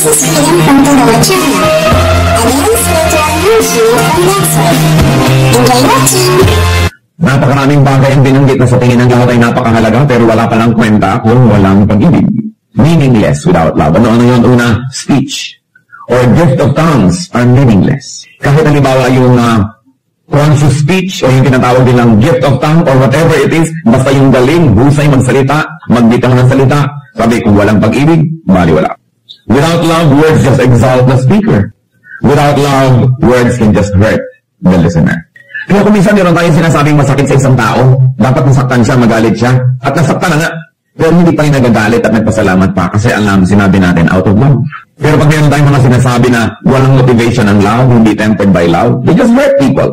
This is Freedom from the Lord channel. Again, spiritual nourishment from Lexford. Enjoy watching! Napakaraming bagay ang binanggit na sa tingin ng lahat ay napakahalaga pero wala palang kwenta kung walang pag-ibig. Meaningless without love. Ano yun? Una, speech or gift of tongues are meaningless. Kahit halimbawa yung conscious speech o yung tinatawag nilang gift of tongue or whatever it is, basta yung galing, husay magsalita, magbitaw ng salita, sabi kung walang pag-ibig, baliwala. Without love, words just exalt the speaker. Without love, words can just hurt the listener. Kaya kung minsan meron tayong sinasabing masakit sa isang tao, dapat nasaktan siya, magalit siya, at nasaktan na nga, pero hindi pa rin nagagalit at nagpasalamat pa kasi alam, sinabi natin out of love. Pero pag meron tayong mga sinasabi na walang motivation ang love, hindi tempered by love, they just hurt people.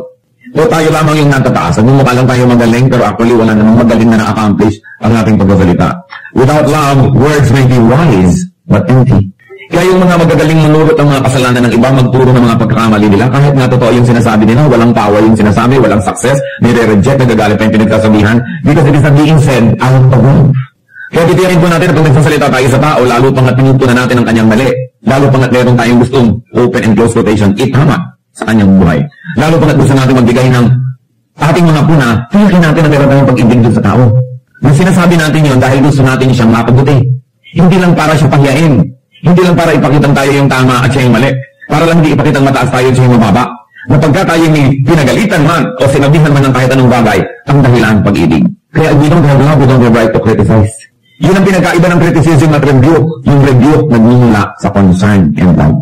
O tayo lamang yung natataas. Nagmumukha lang tayo magaling, pero actually wala namang magaling na na-accomplish ang ating pagkasalita. Without love, words may be wise, but empty. Kaya yung mga magagaling manurot ng mga kasalanan ng iba, magturo ng mga pagkakamali nila, kahit nga totoo yung sinasabi nila, walang power yung sinasabi, walang success, nire-reject, nagagalit pa yung pinagsasabihan, because it is not being said out of love. Kaya titiyakin po natin na pag nagsasalita tayo sa tao, lalo pangat pinutunan natin ang kanyang mali, lalo pangat meron tayong gustong open and close quotation, itama sa kanyang buhay. Lalo pangat gusto natin magbigay ng ating mga puna, tiyakin natin na meron tayong pag-ibig doon sa tao. Yung sinasabi natin yun dahil gusto natin siyang mapabuti. Hindi lang para siya pahyain. Hindi lang para ipakitang tayo yung tama at siya yung mali. Para lang hindi ipakitang mataas tayo at siya yung mababa. Na pagka tayo may pinagalitan man o sinabihan man ng kahit anong bagay, ang dahilan pag-ibig. Kaya we don't have love, we don't have right to criticize. Yun ang pinagkaiba ng criticism at rebuke. Yung rebuke nagmumula sa concern and love.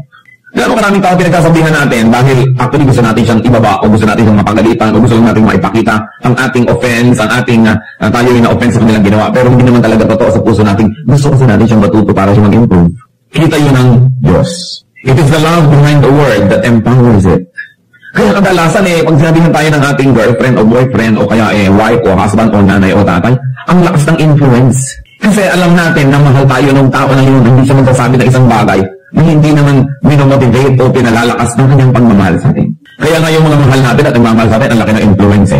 Kaya maraming tao pinagsasabihan natin dahil actually gusto natin siyang ibaba o gusto natin siyang mapagalitan o gusto natin maipakita ang ating offense, ang ating tayo yung na-offense sa kanilang ginawa. Pero hindi naman talaga totoo sa puso natin. Gusto kasi natin siyang matuto para siya mag-improve. Kita yun ng Diyos. It is the love behind the word that empowers it. Kaya kadalasan pag sinabihan tayo ng ating girlfriend o boyfriend o kaya wife o husband o nanay o tatay, ang lakas ng influence. Kasi alam natin na mahal tayo ng tao na yun, hindi siya magsasabi ng isang bagay na hindi naman minomotivate o pinalalakas ng kanyang pagmamahal sa atin. Kaya nga yung mga mahal natin at nagmamahal sa atin, ang laki ng influence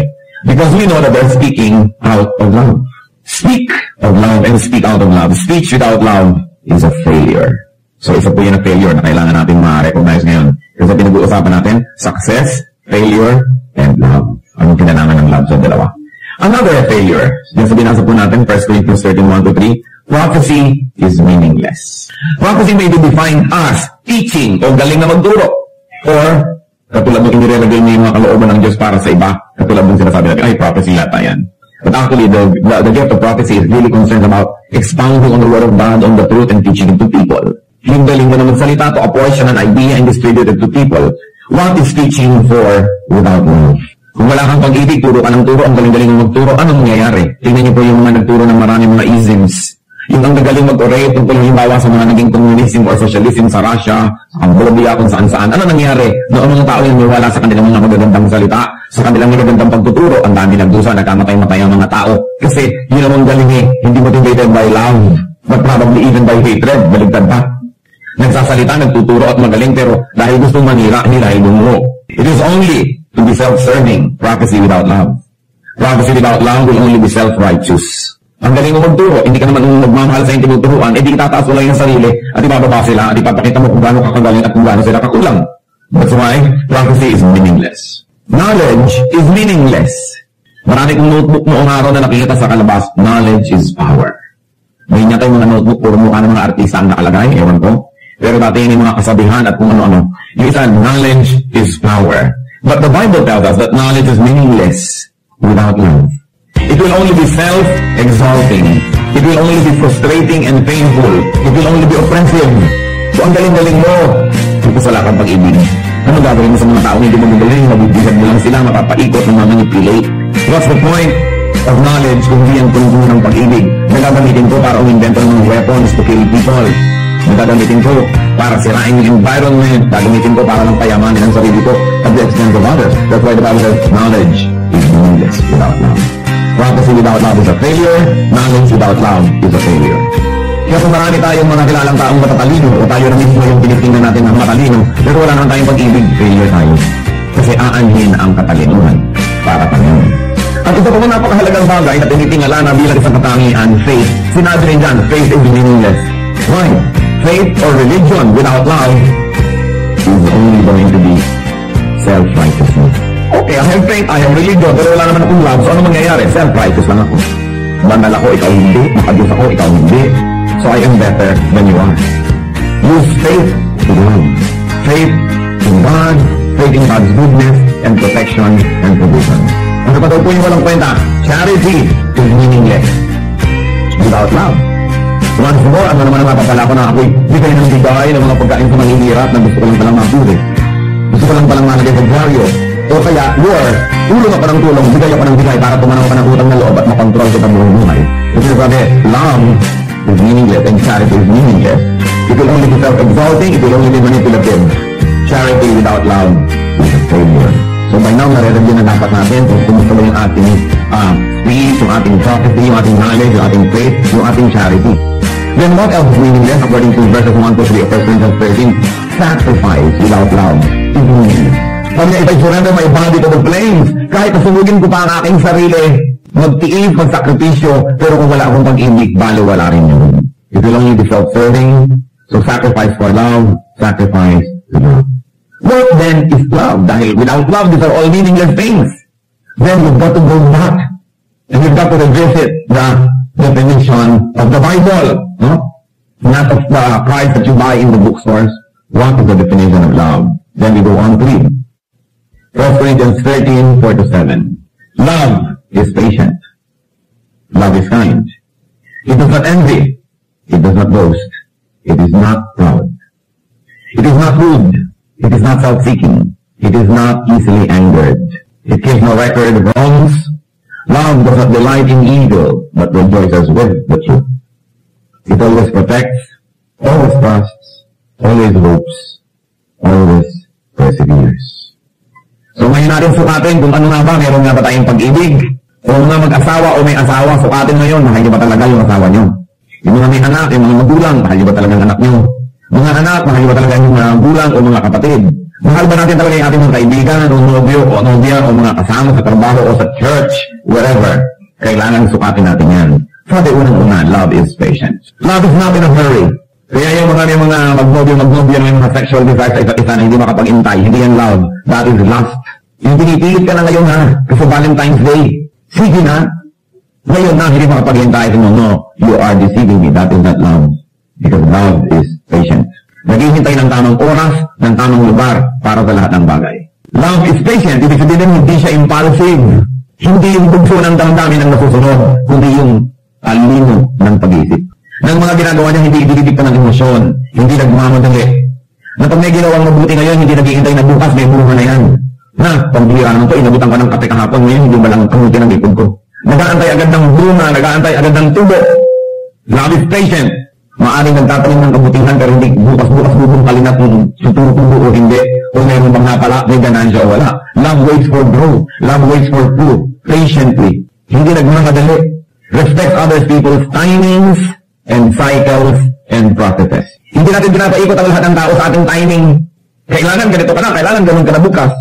Because we know that they're speaking out of love. Speak of love and speak out of love. Speech without love is a failure. So isa po yun na failure na kailangan natin ma-recognize ngayon. Kasi pinag-uusapan natin, success, failure, and love. Anong kinalaman ng love sa dalawa? Another failure. Yung sa binasa po natin, 1 Corinthians 13:1-3, prophecy is meaningless. Prophecy may be defined as teaching o galing na magturo. Or, katulad ng inire-reveal niyo yung mga kalooban ng Diyos para sa iba, katulad ng sinasabi natin, ay, prophecy yata yan. But actually, the gift of prophecy is really concerned about expounding on the word of God, on the truth, and teaching it to people. Yung galing mo na magsalita to apportion an idea and distribute it to people. What is teaching for without love? Kung wala kang pag-ibig, turo ka ng turo, ang galing-galing ng magturo, anong mangyayari? Tingnan niyo po yung mga nagturo ng maraming mga isms. Yung ang nagaling mag-orate, tungkol halimbawa sa mga naging communism or socialism sa Russia, sa Cambodia, kung saan-saan. Ano nangyari? Noong mga tao yung wala sa kanilang mga magagandang salita, sa kanilang magagandang pagtuturo, ang dami nagdusa, nagkamatay-matay ang mga tao. Kasi yun ang galing hindi motivated by love, but probably even by hatred, baligtad pa. Nagsasalita, nagtuturo at magaling, pero dahil gustong manira, hindi dahil gumuho. It is only to be self-serving, prophecy without love. Prophecy without love will only be self-righteous. Ang galing mo magturo, hindi ka naman magmamahal sa yung tinuturuan, di itataas mo lang yung sarili, at ibababa sila, at ipapakita mo kung gaano kakagaling at kung gaano sila kakulang. That's why prophecy is meaningless. Knowledge is meaningless. Marami kong notebook noong araw na nakikita sa kalabas, knowledge is power. May niya tayong mga notebook, puro mukha ng mga artista ang nakalagay, ewan ko. Pero dati yun yung mga kasabihan at kung ano-ano. Yung isa, knowledge is power. But the Bible tells us that knowledge is meaningless without love. It will only be self-exalting. It will only be frustrating and painful. It will only be offensive. So ang galing-galing mo, ito sa lakang pag-ibig. Ano gagawin mo sa mga taong hindi mo magaling? Mabibigyan mo lang sila, mapapaikot, mamanipulate. What's the point of knowledge kung hindi ang tungkol ng pag-ibig? Nagagamitin ko para umimbento ng mga weapons to kill people. Nagagamitin ko para sirain yung environment. Gagamitin ko para lang payamanin ang sarili ko at the expense of others. That's why the Bible says, knowledge is meaningless without love. Prophecy without love is a failure. Knowledge without love is a failure. Kaya kung marami tayong mga kilalang taong matatalino o tayo na mismo yung tinitingnan natin ng matalino, pero wala naman tayong pag-ibig, failure tayo. Kasi aanhin ang katalinuhan para Panginoon. At ito po napakahalagang bagay na tinitingala na bilang isang katangian, faith. Sinabi rin dyan, faith is meaningless. Why? faith or religion without love is only going to be self-righteousness. Okay, I have faith, I have religion, pero wala naman akong love. So ano mangyayari? Self-righteous lang ako. Banal ako, ikaw hindi. Makadiyos ako, ikaw hindi. So I am better than you are. Use faith to love. Faith in God, faith in God's goodness and protection and provision. Ang kapatid po yung walang kwenta, charity is meaningless without love. Once more, ano naman ang mapapala ko na ako'y bigay ng bigay ng mga pagkain sa manghihirap na gusto ko lang palang mapuri. Gusto ko lang palang malagay sa dyaryo. O kaya, Lord, tulong ako ng tulong, bigay ako ng bigay para tumanaw ka ng utang na loob at makontrol ko sa buong buhay. Kasi sabi, love is meaningless and charity is meaningless. It will only be self-exalting, it will only be manipulative. Charity without love is a failure. So by now, nare-review na dapat natin kung kumusta ba yung ating speech, yung ating prophecy, yung ating knowledge, yung ating faith, yung ating charity. Then what else is meaningless according to verses 1 to 3 of 1 Corinthians 13? Sacrifice without love is meaningless. Sabi niya, if I surrender my body to the flames, kahit nasunugin ko pa ang aking sarili, magtiis, magsakripisyo, pero kung wala akong pag-ibig, balo wala rin yun. It will only be self-serving, so sacrifice for love, sacrifice to love. What then is love? Dahil without love, these are all meaningless things. Then you've got to go back, and you've got to revisit the definition of the Bible, no? Not of the price that you buy in the bookstores. What is the definition of love? Then we go on to read. 1 Corinthians 13, 4-7. Love is patient. Love is kind. It does not envy. It does not boast. It is not proud. It is not rude. It is not self-seeking. It is not easily angered. It gives no record of wrongs. Love does not delight in evil, but rejoices with the truth. It always protects, always trusts, always hopes, always perseveres. So ngayon natin sukatin kung ano nga ba, meron nga ba tayong pag-ibig? Kung mga mag-asawa o may asawa, sukatin ngayon, mahal niyo ba talaga yung asawa niyo? Yung mga may anak, yung mga magulang, mahal niyo ba talaga ang anak niyo? Mga anak, mahal niyo ba talaga yung mga magulang o mga kapatid? Mahal ba natin talaga yung ating mga kaibigan o nobyo o nobya o mga kasama sa trabaho o sa church, wherever? Kailangan sukatin natin yan. Sabi unang-una, love is patient. Love is not in a hurry. Kaya yung mga magnobyo, yung mga sexual desires sa isa't isa na hindi makapag-intay, hindi yan love. That is lust. Yung pinipilit ka na ngayon ha, kasi Valentine's Day. Sige na. Ngayon na, hindi makapag-intay. No, you are deceiving me. That is not love. Because love is patient. Naghihintay ng tamang oras, ng tamang lugar para sa lahat ng bagay. Love is patient. Ibig sabihin, hindi siya impulsive. Hindi yung bugso ng damdamin ang nasusunod, kundi yung talino ng pag-isip. Ng mga ginagawa niya, hindi ididikta ng emosyon, hindi nagmamadali. Na pag may ginawang mabuti ngayon, hindi naghihintay na bukas, may bunga na yan. Na, pambihira naman ito, inabutan ka ng kape kahapon, ngayon hindi ba lang kamuti ng likod ko. Nag-aantay agad ng bunga, nag-aantay agad ng tubo. Love is patient. Maaring nagtatanim ng kabutihan, pero hindi bukas-bukas bubungkalin na kung tutubo o hindi. O meron bang napala, may ganansya o wala. Love waits for growth. Love waits for fruit. Patiently. Hindi nagmamadali. Respect others people's timings and cycles and processes. Hindi natin pinapaikot ang lahat ng tao sa ating timing. Kailangan ganito ka na, kailangan ganun ka na bukas.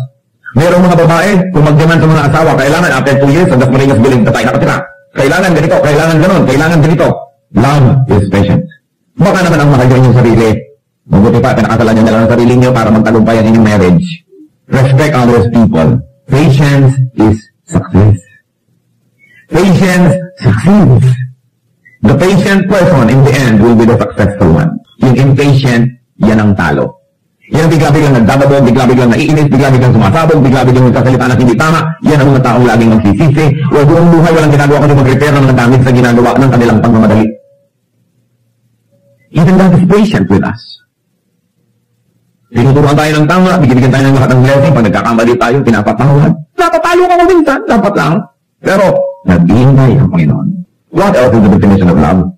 Merong mga babae, kung mag-demand sa mga asawa, kailangan after 2 years, ang Dasmariñas Bilig na tayo nakatira. Kailangan ganito, kailangan ganun, kailangan ganito. Love is patient. Baka naman ang mahal yung sarili. Mabuti pa, pinakasalan nyo na lang ang sarili nyo para magtagumpay ang inyong marriage. Respect others people. Patience is success. Patience succeeds. The patient person in the end will be the successful one. Yung impatient, yan ang talo. Yan ang bigla-biglang nagdadabog, bigla-biglang naiinis, bigla-biglang sumasabog, bigla-biglang nagsasalita na hindi tama. Yan ang mga taong laging magsisisi. O buong buhay walang ginagawa kundi mag-repair ng mga damage sa ginagawa ng kanilang pagmamadali. Even God is patient with us. Tinuturuan tayo ng tama, bigyan tayo ng lahat ng blessing. Pag nagkakamali tayo, pinapatawad. Napatalo ka mo minsan, dapat lang. Pero, nag-iingay ang Panginoon. What else is the definition of love?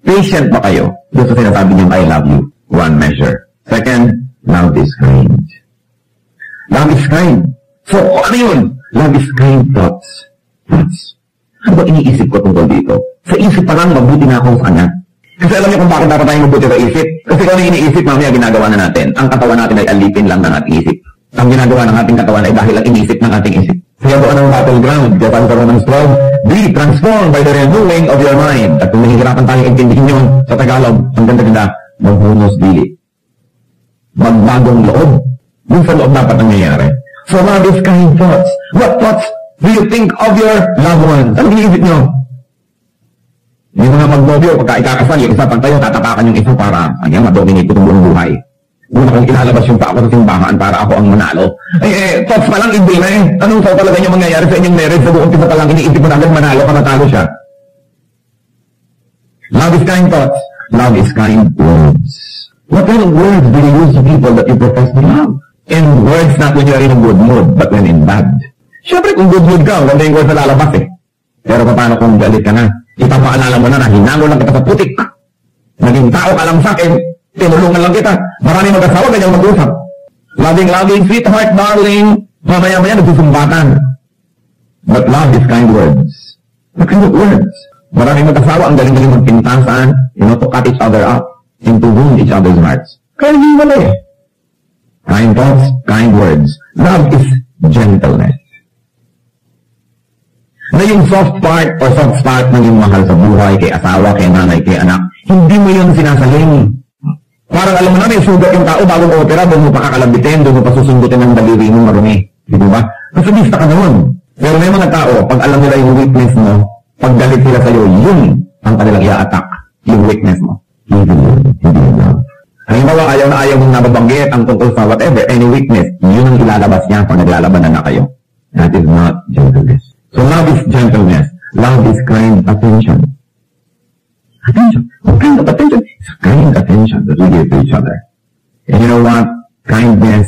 Patient ba kayo? Doon sa sinasabi niyong I love you. One measure. Second, love is kind. Love is kind. So, ano yun? Love is kind thoughts. Ano ba iniisip ko tungkol dito? Sa isip pa lang, mabuti na ako sa kanya. Kasi alam niyo kung bakit dapat tayo mabuti sa isip? Kasi kung ano yung iniisip, mamaya ginagawa na natin. Ang katawan natin ay alipin lang ng ating isip. Ang ginagawa ng ating katawan ay dahil ang iniisip ng ating isip. Kaya doon ang battleground. Kaya sa Romans 12, be transformed by the renewing of your mind. At kung nahihirapan tayo intindihin yun sa Tagalog, ang ganda-ganda, maghunos dili. Magbagong loob. Yung sa loob dapat nangyayari. So love is kind thoughts. What thoughts do you think of your loved ones? Ano iniisip nyo? Yung mga magnobyo, pagka ikakasal, yung isa pag tayo, tatapakan yung isa para, ayan, madominate ko itong buong buhay. Una kong ilalabas yung pa ako sa simbahan para ako ang manalo. Thoughts pa lang, hindi na eh. Anong thought talaga yung mangyayari sa inyong marriage sa buong pisa pa lang, iniisip mo na agad manalo ka, matalo siya. Love is kind thoughts. Love is kind words. What kind of words do you use to people that you profess to love? And words not when you're in a good mood, but when in bad. Siyempre, kung good mood ka, wala yung words na lalabas eh. Pero paano kung galit ka na? Ipapaalala mo na hinango lang kita sa putik. Naging tao ka lang sa akin, tinulungan lang kita. Maraming mag-asawa, ganyang mag-usap. Loving, sweetheart, darling. Mamaya-maya, nagsusumbatan. But love is kind words. What kind of words? Maraming mag-asawa, ang galing-galing magpintasan, to cut each other up, and to wound each other's hearts. Kaya hindi wala eh. Kind thoughts, kind words. Love is gentleness. Na yung soft part or soft spot ng yung mahal sa buhay, kay asawa, kay nanay, kay anak, hindi mo yun sinasaling. Parang alam mo na, may sugat yung tao bagong opera, doon mo pa kakalabitin, doon mo pa susundutin ng daliri mo marumi. Di ba? Kasadista ka naman. Pero may mga tao, pag alam nila yung weakness mo, pag galit sila sa'yo, yun ang kanilang i-attack, yung weakness mo. Hindi love. Halimbawa, ayaw na ayaw mong nababanggit ang tungkol sa whatever, any weakness, yun ang ilalabas niya pag naglalabanan na kayo. That is not gentleness. So love is gentleness. Love is kind attention. Attention. What kind of attention? It's kind attention that we give to each other. And you know what? Kindness,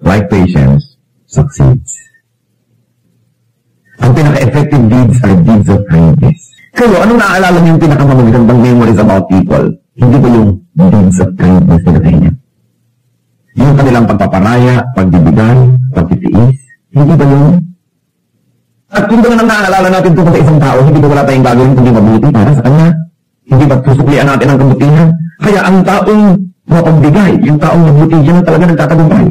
like patience, succeeds. Ang pinaka-effective deeds are deeds of kindness. Kayo, anong naaalala niyo yung pinakamagandang memories about people? Hindi ba yung deeds of kindness nila sa inyo? Yung kanilang pagpaparaya, pagbibigay, pagtitiis, hindi ba yun? At kung ba nang naaalala natin tungkol sa isang tao, hindi ba wala tayong gagawin kundi mabuti para sa kanya? Hindi ba susuklian natin ang kabutihan? Kaya ang taong mapagbigay, yung taong mabuti, yan ang talaga nagtatagumpay.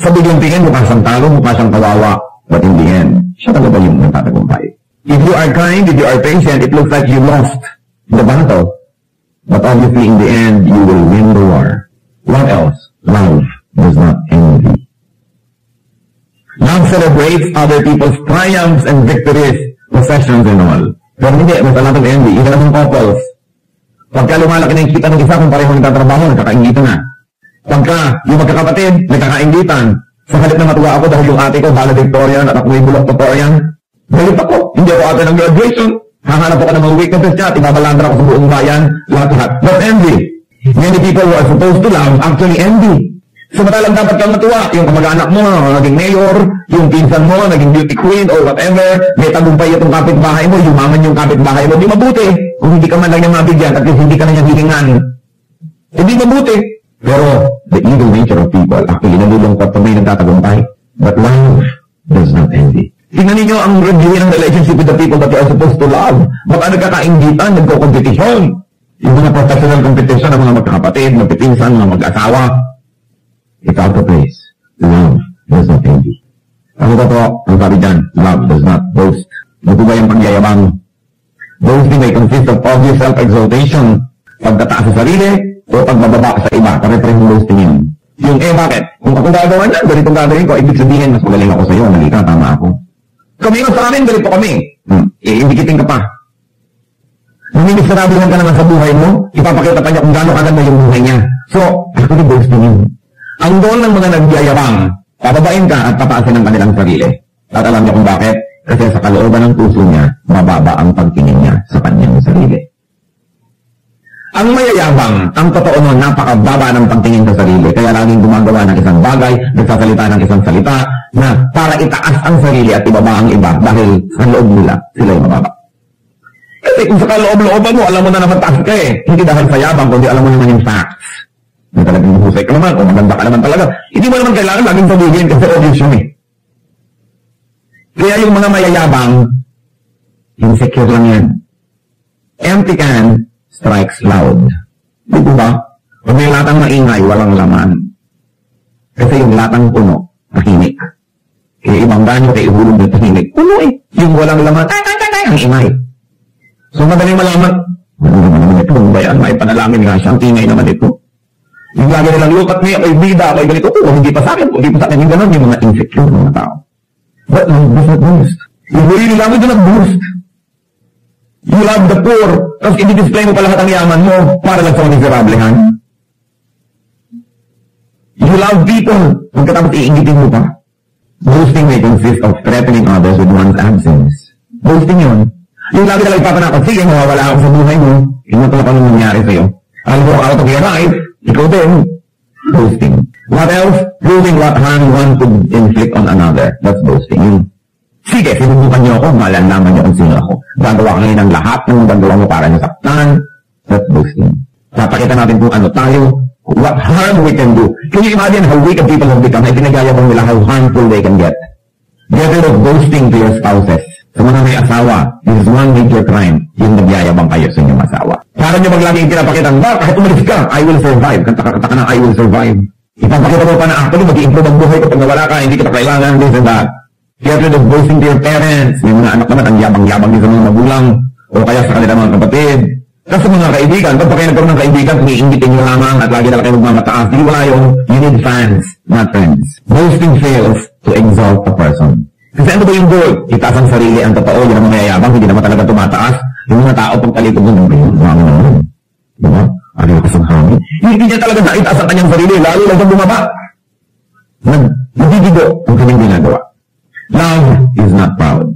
Sa biglang tingin, mukha siyang talo, mukha siyang kawawa, but in the end, siya talaga yung nagtatagumpay. If you are kind, if you are patient, it looks like you lost the battle. But obviously, in the end, you will win the war. What else? Love does not envy. Love celebrates other people's triumphs and victories, possessions and all. Pero hindi, mas a lot of envy. Even among couples. Pagka lumalaki na yung kita ng isa kung pareho nagtatrabaho, nagkakaingitan na. Pagka yung magkakapatid, nagkakaingitan. Sa halip na matuwa ako dahil yung ate ko, valedictorian at ako may bulok tutorian. Galit ako. Hindi ako ate ng graduation. Hahanap ako ng mga weaknesses niya at ibabalandra ako sa buong bayan. Lahat-lahat. That's envy. Many people who are supposed to love actually envy. Samantalang dapat kang matuwa. Yung kamag-anak mo, naging mayor, yung pinsan mo, naging beauty queen or whatever. May tagumpay itong kapitbahay mo, yumaman yung kapitbahay mo. Di mabuti. Kung hindi ka man lang niya mabigyan at hindi ka na niya hilingan. Hindi mabuti. Pero the evil nature of people actually nalulungkot pag may nagtatagumpay. But love does not envy. Tingnan ninyo ang review ng relationship with the people that you are supposed to love. Baka nagkakaingitan, nagko-competition. Yung mga professional competition ng mga magkakapatid, magpipinsan, mga mag-asawa. It's out of place. Love does not envy. Ano ba po? Ang sabi dyan, love does not boast. Ano ba yung pagyayabang? Boasting may consist of obvious self-exaltation, pagtataas sa sarili, o pagbababa sa iba. Pare-pareho yung boasting yun. Yung bakit? Kung ako gagawa niyan, ganitong gagawin ko, ibig sabihin, mas magaling ako sa'yo, mali ka, tama ako. Kami yung sa amin, ganito kami. Indikitin ka pa. Namimiserabihan ka naman sa buhay mo, ipapakita pa niya kung gano'ng kaganda yung buhay niya. So, actually, boasting yun. Ang goal ng mga nagyayabang, pababain ka at pataasin ang kanilang sarili. At alam niyo kung bakit? Kasi sa kalooban ng puso niya, mababa ang pagtingin niya sa kanyang sarili. Ang mayayabang, ang totoo nun, napakababa ng pagtingin sa sarili. Kaya laging gumagawa ng isang bagay, nagsasalita ng isang salita, na para itaas ang sarili at ibaba ang iba dahil sa loob nila, sila yung mababa. Kasi kung sa kaloob-looban mo, alam mo na naman taas ka eh. Hindi dahil sa yabang, kundi alam mo naman yung facts. Na talagang husay ka naman, o maganda ka naman talaga. Hindi mo naman kailangan laging sabihin kasi obvious yun eh. Kaya yung mga mayayabang, insecure lang yan. Empty can strikes loud. Di ba? Kung may latang maingay, walang laman. Kasi yung latang puno, tahimik. Kaya ibang ganyo, kaya ihulog na tahimik. Puno eh. Yung walang laman, ang ingay. So madaling malaman, ano naman ito? Ang bayan, may panalangin nga siya. Ang ingay naman ito. Yung lagi nilang, look at me, ako'y bida, ako'y ganito, hindi pa sa akin, hindi pa sa akin, yung gano'n, yung mga insecure ng mga tao. But love does not boost. If you really love, it does not boost. You love the poor, tapos i-display mo pa lahat ang yaman mo, para lang sa miserablehan. You love people, pagkatapos iingitin mo pa. Boasting may consist of threatening others with one's absence. Boasting yun. Yung lagi na lang ipapanakot, sige, mawawala ako sa buhay mo, yun ang anong nangyari sa'yo. I'll go out of your life, ikaw din. Boasting. What else? Proving what harm one could inflict on another. That's boasting. Yun. Sige, sinubukan niyo ako, malalaman niyo kung sino ako. Gagawa ka ngayon ng lahat ng gagawa mo para nasaktan. That's boasting. Papakita natin kung ano tayo, what harm we can do. Can you imagine how wicked people have become? Ay pinagayabang nila how harmful they can get. Get rid of boasting to your spouses. Sa mga may asawa, this is one major crime. Yung nagyayabang kayo sa inyong asawa. Para nyo maglaging pinapakitang, ba, kahit umalis ka, I will survive. Kanta ka na, I will survive. Ipapakita mo pa na actually, mag-i-improve ang buhay ko pag nawala ka, hindi kita kailangan, this and that. Get rid of boasting to your parents. May mga anak naman, ang yabang-yabang din sa mga magulang, o kaya sa kanila mga kapatid. Kasi mga kaibigan, pag kayo nagkaroon ng kaibigan, kung iingitin nyo lamang at lagi na kayo magmamataas, di wala yung, you need fans, not friends. Boasting fails to exalt a person. Kasi ano ba yung goal? Itaas ang sarili, ang totoo, yun ang mayayabang, hindi naman talaga tumataas. Yung mga tao pag talikod mo, marami naman. Diba? Ano yung kasangkami? Hindi niya talaga naitaas ang kanyang sarili, lalo lang sa bumaba. Nagbibigo ang kanyang ginagawa. Love is not proud.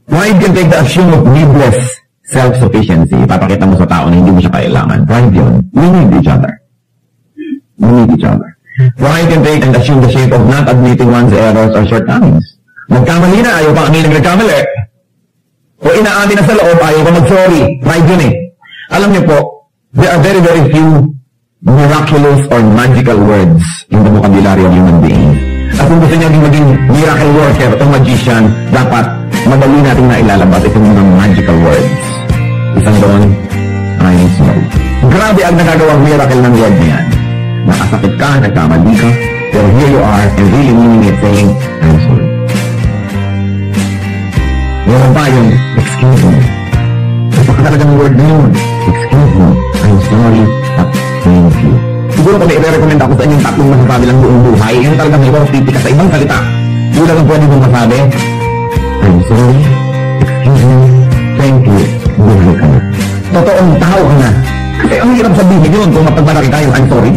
Pride can take the assume of needless self-sufficiency. Ipapakita mo sa tao na hindi mo siya kailangan. Pride yun. We need each other. We need each other. Pride can take and assume the shape of not admitting one's errors or shortcomings. Nagkamali na, ayaw pang aminin nagkamali. O inaamin na sa loob, ayaw pa mag-sorry. Pride yun eh. Alam niyo po, there are very, very few miraculous or magical words in the vocabulary of human beings. At kung gusto niya maging miracle worker o magician, dapat madali natin na ilalabas itong mga magical words. Isang doon, I'm sorry. Grabe ang nagagawang miracle ng word niyan. Nakasakit ka, nagkamali ka, pero here you are, and really meaning it, saying, I'm sorry. Meron pa yung, excuse me. Napakatalagang word na yun. Excuse me, I'm sorry, at thank you. Siguro kung i-recommend ako sa inyong tatlong masasabi lang buong buhay, yun talagang may pipika sa ibang salita. Yun lang ang pwede kong masabi, I'm sorry, excuse me, thank you, buhay ka na. Totoong tao ka na. Kasi ang hirap sabihin yun kung mapagmalaki tayo, I'm sorry.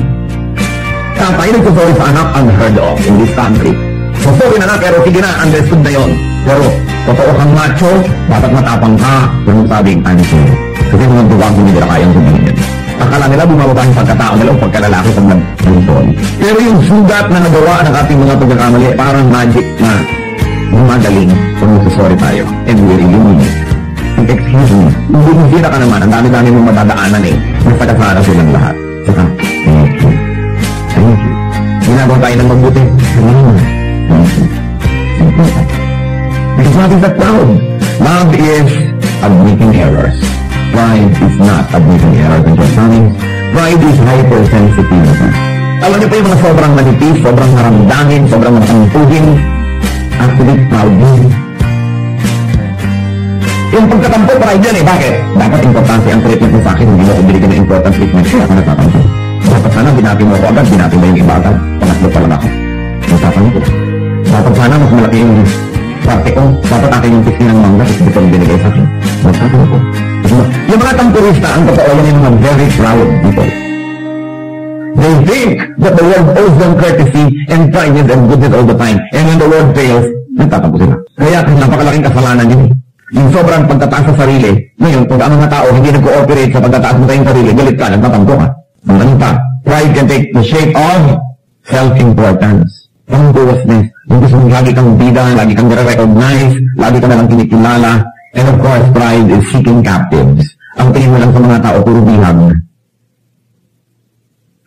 Tatay nagsasorry sa anak, unheard of in this country. So sorry na pero sige na, understood na yun. Pero totoo kang macho, dapat matapang ka, kung sabing I'm sorry. Kasi mga duwag hindi nila kayang sabihin yun. Akala nila bumababa yung pagkatao nila o pagkalalaki pag nag-sorry. Pero yung sugat na nagawa ng ating mga pagkakamali, parang magic na gumagaling kung nagsasorry tayo. And we really mean it. Excuse me, bumisira ka naman, ang dami-dami mong madadaanan eh. Nagpagkasara silang lahat. Saka, thank you. Thank you. Ginagawa tayo ng mabuti. Thank you. Because love is not proud. Love is admitting errors. Pride is not admitting errors and shortcomings. Pride is hypersensitivity. Alam niyo pa yung mga sobrang manipis, sobrang maramdamin, sobrang matampuhin. Actually, proud din. Yung pagkatampo, pride yan eh. Bakit? Dapat importante ang treatment mo sa akin. Hindi mo ko binigyan ng important treatment. Kaya ako nagtatampo. Dapat sana binati mo ako agad. Binati mo yung iba agad. Pangatlo pa lang ako. Nagtatampo. Dapat sana mas malaki yung parte ko. Dapat akin yung fixing ng mangga. Kasi dito yung binigay sa akin. Nagtatampo. Yung mga tampurista, ang totoo yan yung mga very proud people. They think that the world owes them courtesy and kindness and goodness all the time. And when the world fails, nagtatampo sila. Kaya napakalaking kasalanan yun. Yung sobrang pagtataas sa sarili. Ngayon, kung ang mga tao hindi nag-cooperate sa pagtataas mo tayong sarili, galit ka, nagtatampo ka. Ang ganun pa, pride can take the shape of self-importance. Pangbuwasness. Yung gusto mong lagi kang bida, lagi kang nire-recognize, lagi ka nalang kinikilala. And of course, pride is seeking captives. Ang tingin mo lang sa mga tao, puro bihag.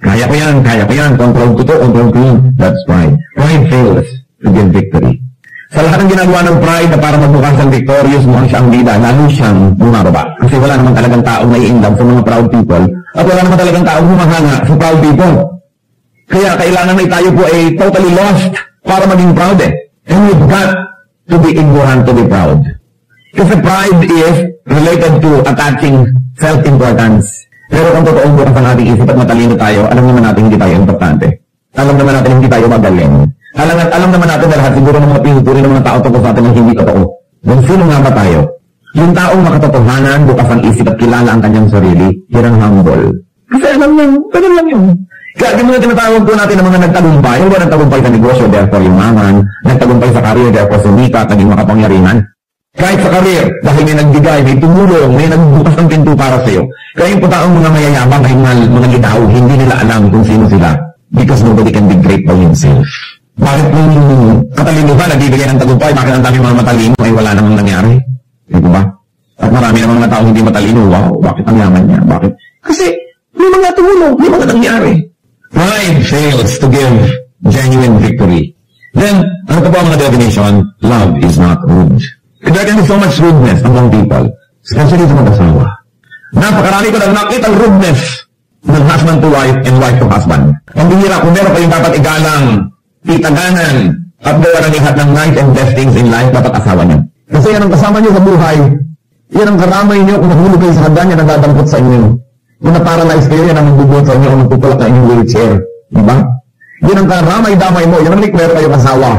Kaya ko yan, control ko to, control ko yun. That's pride. Pride fails to give victory. Sa lahat ng ginagawa ng pride na para magmukhang siyang victorious, mukhang siyang bida, lalo siyang bumababa. Kasi wala naman talagang taong nai-inlove sa mga proud people. At wala naman talagang taong humahanga sa proud people. Kaya kailangan na tayo po ay totally lost para maging proud eh. And we've got to be ignorant to be proud. Kasi pride is related to attaching self-importance. Pero kung totoong bukas ang ating isip at matalino tayo, alam naman natin hindi tayo importante. Alam naman natin hindi tayo magaling. Alam naman natin na lahat siguro ng mga pinuturi ng mga tao tungkol sa atin ang hindi totoo. Then sino nga ba tayo? Yung taong makatotohanan, bukas ang isip at kilala ang kanyang sarili, yan ang humble. Kasi alam niya, ganun lang yun. Kaya di mo na tinatawag po natin ng mga nagtagumpay. Yung ba nagtagumpay sa negosyo, therefore yumaman. Nagtagumpay sa career, therefore sumikat, naging makapangyarihan. Kahit sa career, dahil may nagbigay, may tumulong, may nagbukas ng pinto para sa'yo. Kaya yung taong mga mayayabang, kahit mga litaw, hindi nila alam kung sino sila. Because nobody can be great by himself. Bakit yung katalino ba nagbibigay ng tagumpay? Bakit ang dami mga matalino ay wala namang nangyari? Di ba? At marami namang mga tao hindi matalino. Wow, bakit ang yaman niya? Bakit? Kasi may mga tumulong, may mga nangyari. Pride fails to give genuine victory. Then, ano pa po ang mga definition? Love is not rude. There can be so much rudeness among people, especially sa mag-asawa. Napakarami ko nang nakita ang rudeness ng husband to wife and wife to husband. Ang bihira, kung meron kayong dapat igalang, titaganan, at gawa ng lahat ng nice and best things in life, dapat asawa niyo. Kasi yan ang kasama niyo sa buhay. Yan ang karamay niyo kung nahulog kayo sa handa niya, nagdadampot sa inyo. Kung na-paralyze kayo, yan ang magbubuhat sa inyo kung magpupulak na inyong wheelchair. Diba? Yan ang karamay-damay mo. Yan ang meron kayong asawa.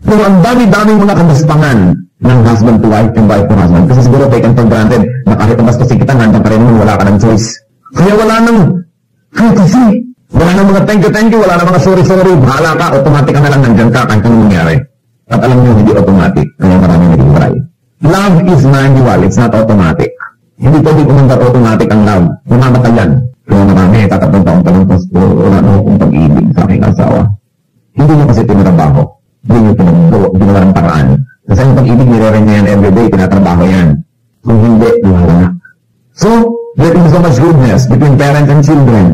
Pero ang dami-daming mga kabaspangan ng husband to wife and wife to husband. Kasi siguro taken for granted na kahit ang bastasin kita, nandiyan pa rin mo, wala ka ng choice. Kaya wala nang kasi wala nang mga thank you, wala nang mga sorry, bahala ka, automatic ka na lang nandiyan ka kahit anong mangyari. At alam niyo, hindi automatic. Kaya maraming naging maray. Love is manual, it's not automatic. Hindi pwede kumandar automatic ang love. Mamamatay yan. Kaya marami, tatatong taong pa lang wala na akong pag-ibig sa aking asawa. Hindi niyo kasi tinrabaho. Hindi niyo ginawa ng paraan. Kasi ang pag-ibig nire-ren niya yan everyday, tinatrabaho yan. Kung hindi, wala na. So, there is so much goodness between parents and children.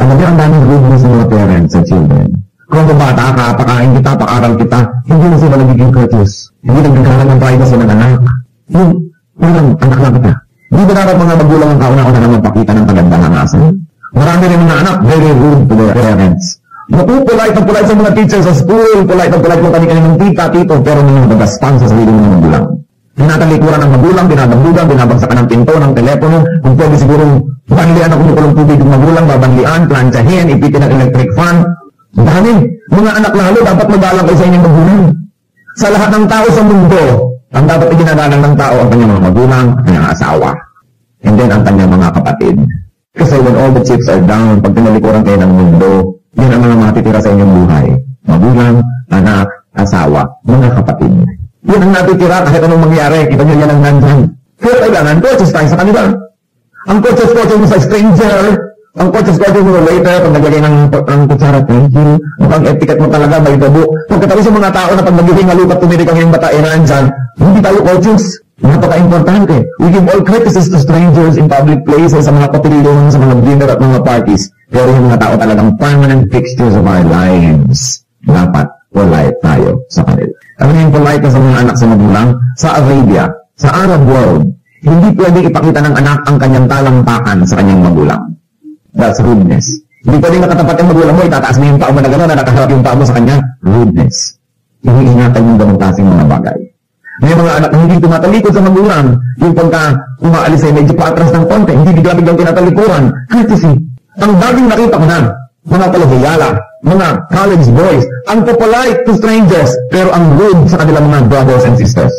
Alam niyo, ang daming goodness ng mga parents and children. Kung bata ka, pakain kita, pakaral kita, hindi na sila nagiging courteous. Hindi nagkakaroon ng privacy ng anak. Yung, parang, anak lang kita. Hindi ba dapat mga magulang ang kauna-una na magpakita ng kagandahan asan? Marami rin mga anak, very rude to their parents. Polite sa mga teachers sa school, polite kung kani-kani ng tita, tito, pero may magaspang sa sarili ng magulang. Tinatalikuran ng magulang, binabagdugan, binabagsakan ng pinto, ng telepono, kung pwede sigurong banlian ang kumukulong tubig ng magulang, babanlian, planchahin, ipitin ng electric fan. Dami, mga anak lalo, dapat magalang kayo sa inyong magulang. Sa lahat ng tao sa mundo, ang dapat iginagalang ng tao ang kanyang mga magulang, ang kanyang asawa, and then ang kanyang mga kapatid. Kasi when all the chips are down, pag tinalikuran kayo ng mundo, yan ang mga matitira sa inyong buhay. Magulang, anak, asawa, mga kapatid. Yan ang natitira kahit anong mangyari. Kita nyo yan ang nandyan. Pero kailangan, coaches tayo sa kanila. Ang coaches mo sa stranger, ang coaches mo later, pag naglagay ng kutsara, thank you. Ang etiquette mo talaga, may tabo. Pagkatapos yung mga tao na pag naghihingalu at tumirik ang iyong batain nandyan, hindi tayo coaches. Napaka-importante. We give all courtesies to strangers in public places, sa mga kapililuhan, sa mga dinner at mga parties. Pero yung mga tao talagang permanent fixtures of our lives. Dapat polite tayo sa kanila. Ano yung polite sa mga anak sa magulang? Sa Arabia, sa Arab world, hindi pwedeng ipakita ng anak ang kanyang talampakan sa kanyang magulang. That's rudeness. Hindi pwedeng nakatapat yung magulang mo, itataas mo yung paa mo na gano'n, na nakaharap yung paa mo sa kanya. Rudeness. Hiniingatan yung ganong klaseng mga bagay. May mga anak na hindi tumatalikod sa magulang. Yung pagka umaalis ay medyo paatras ng konti, hindi bigla-biglang tinatalikuran. Courtesy. Ang daging nakita ko na, mga palahiyala, mga college boys, ang polite to strangers, pero ang rude sa kanilang mga brothers and sisters.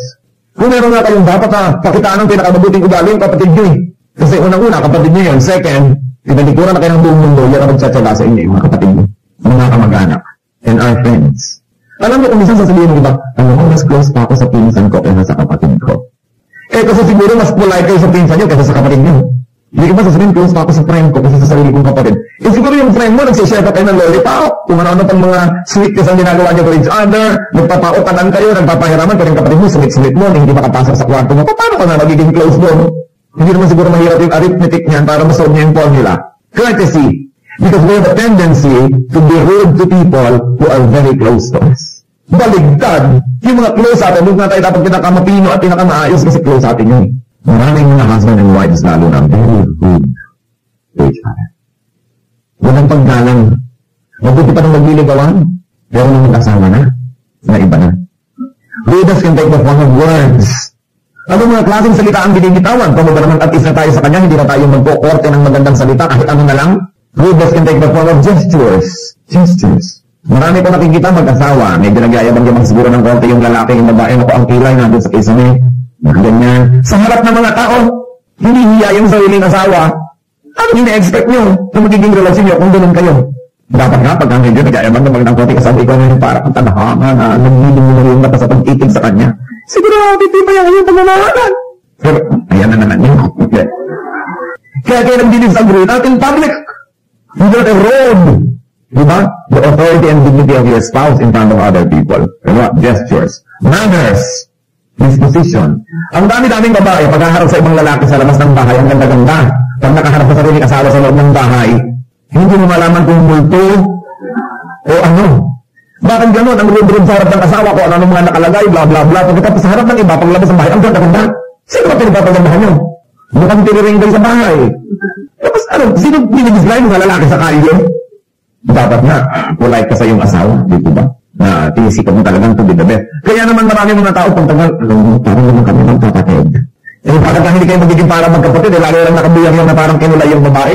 Kung meron nga kayong dapat pakitaan ng pinakamabuting ugaling kapatid nyo eh. Kasi unang-una, kapatid nyo yun. Second, tinalikuran na kayo ng buong mundo, yan ang magtsatsaga sa inyo, mga kapatid nyo, mga kamag-anak, and our friends. Alam mo kung minsan sasabihin mo, diba, alam mo, mas close pa ako sa pinsan ko kaysa sa kapatid ko. Eh, kasi siguro mas polite kayo sa pinsan nyo kaysa sa kapatid nyo. Hindi ka ba sasabihin, close pa ako sa friend ko kaysa sa sarili kong kapatid. Eh, siguro yung friend mo, nagsishare pa kayo ng lollipop, kung ano-ano pang mga sweetness ang ginagawa nyo for each other, nagpapautanan kayo, nagpapahiraman, pero yung kapatid mo, sweet-sweet mo, hindi makapasok sa kwarto mo, paano ka na magiging close mo? Hindi naman siguro mahirap yung arithmetic niyan para masolve niya yung formula. Courtesy. Because we have a tendency to be rude to people who are very close to us. Baligtad. Yung mga close sa atin, huwag na tayo dapat pinakamapino at pinakamaayos kasi close sa atin yun. Maraming mga husband and wives lalo na very rude to each other. Walang paggalang. Mabuti pa nang magliligawan, pero nang mag-asawa na iba na. Rudeness can take the form of words. Ano mga klaseng salita ang binibitawan? Kung ba naman at isa tayo sa kanya, hindi na tayo magpo-korte ng magandang salita kahit ano na lang. Rudeness can take the form of gestures. Gestures. Marami ko nakikita mag-asawa. Medyo nagyayabang-yabang siguro ng konti yung lalaki, yung babae, ako ang kilay natin sa kisame. Ganyan. Sa harap ng mga tao, hinihiya yung sariling asawa. Ano ina-expect nyo na magiging relasyon nyo kung ganun kayo? Dapat nga, pag ang medyo nagyayabang ng konti asawa, ikaw na yung parang tadhana na nagmilin mo na yung mata sa pag-itig sa kanya. Siguro, hindi pa yan yung pagmamahalan. Pero, ayan na naman yun. Okay. Kaya nag-disagree natin public. You don't erode, diba? The authority and dignity of your spouse in front of other people. Diba? Gestures. Manners. Disposition. Ang dami-daming babae, pagkaharap sa ibang lalaki sa labas ng bahay, ang ganda-ganda. Pag nakaharap sa sariling asawa sa loob ng bahay, hindi mo malaman kung multo o ano. Bakit gano'n? Ang rude-rude sa harap ng asawa ko, ano mga nakalagay, bla bla bla. Pagkatapos sa harap ng iba, paglabas ng bahay, ang ganda-ganda. Sino ba pinagpapagandahan nyo? Mukhang tiniringgal sa bahay. Tapos ano, sino binibisgay mo sa lalaki sa kalye? Dapat na, polite ka sa iyong asawa, di ba? Na tinisikap mo talagang to be the best. Kaya naman marami mga tao pang tagal, parang naman kami ng kapatid. Eh, bakit hindi kayo magiging parang magkapatid? Lalo lang nakabuyang yung na parang kinulay yung babae.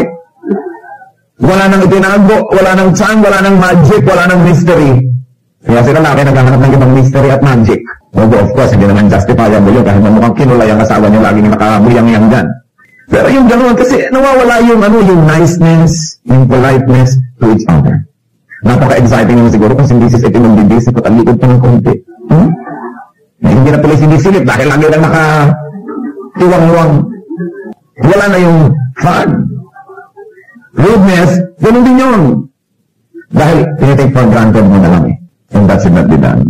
Wala nang itinago, wala nang charm, wala nang magic, wala nang mystery. Kaya sila laki naghahanap ng ibang mystery at magic. Although of course, hindi naman justifiable yun kahit mukhang kinulay ang asawa niyo laging nakabuyang-yang dyan. Pero yung gano'n, kasi nawawala yung yung niceness, yung politeness to each other. Napaka-exciting naman siguro kung sindisis ito magbibisi ko talikod pa ng konti. Hindi na pala sinisilip dahil lagi lang nakatiwang-wang. Wala na yung fun. Rudeness, ganun din yun. Dahil tinitake for granted mo na lang eh. And that should not be done.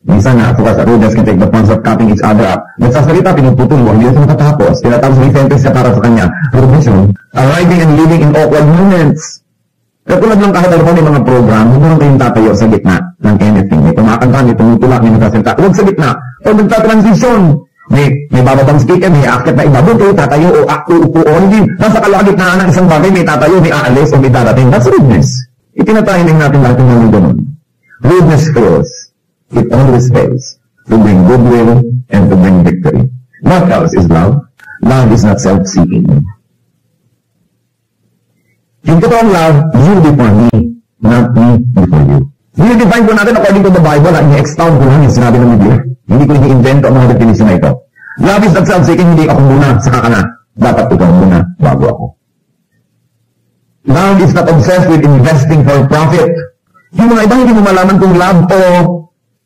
Minsan nga, focus, rudeness can take the forms of cutting each other up. Nagsasalita, pinuputol mo, hindi na matatapos. Tinatapos may sentence ka para sa kanya. Rudeness yun. Arriving and leaving in awkward moments. Katulad ng kahit ano may mga program, hindi naman kayong tatayo sa gitna ng anything. May tumakanta, may tumutulak, may nagsasalita. Huwag sa gitna. Pag nagtatransition, may bababang speaker, may akit na iba. Buto, tatayo o uupo o hindi. Nasa kalagitnaan ng isang bagay, may tatayo, may aalis o may darating. That's rudeness. Itinatahiming natin lahat ng mga ganun. Rudeness fails. It always fails to bring goodwill and to bring victory. What else is love? Love is not self-seeking. Yung totoong love, you before me, not me before you. Dinidefine po natin according to the Bible, i-expound ko lang yung sinabi ng Biblia. Hindi ko i-invento ang mga definition na ito. Love is not self-seeking, hindi ako muna, saka ka na. Dapat ikaw muna, bago ako. Love is not obsessed with investing for profit. Yung mga iba hindi mo malaman kung love o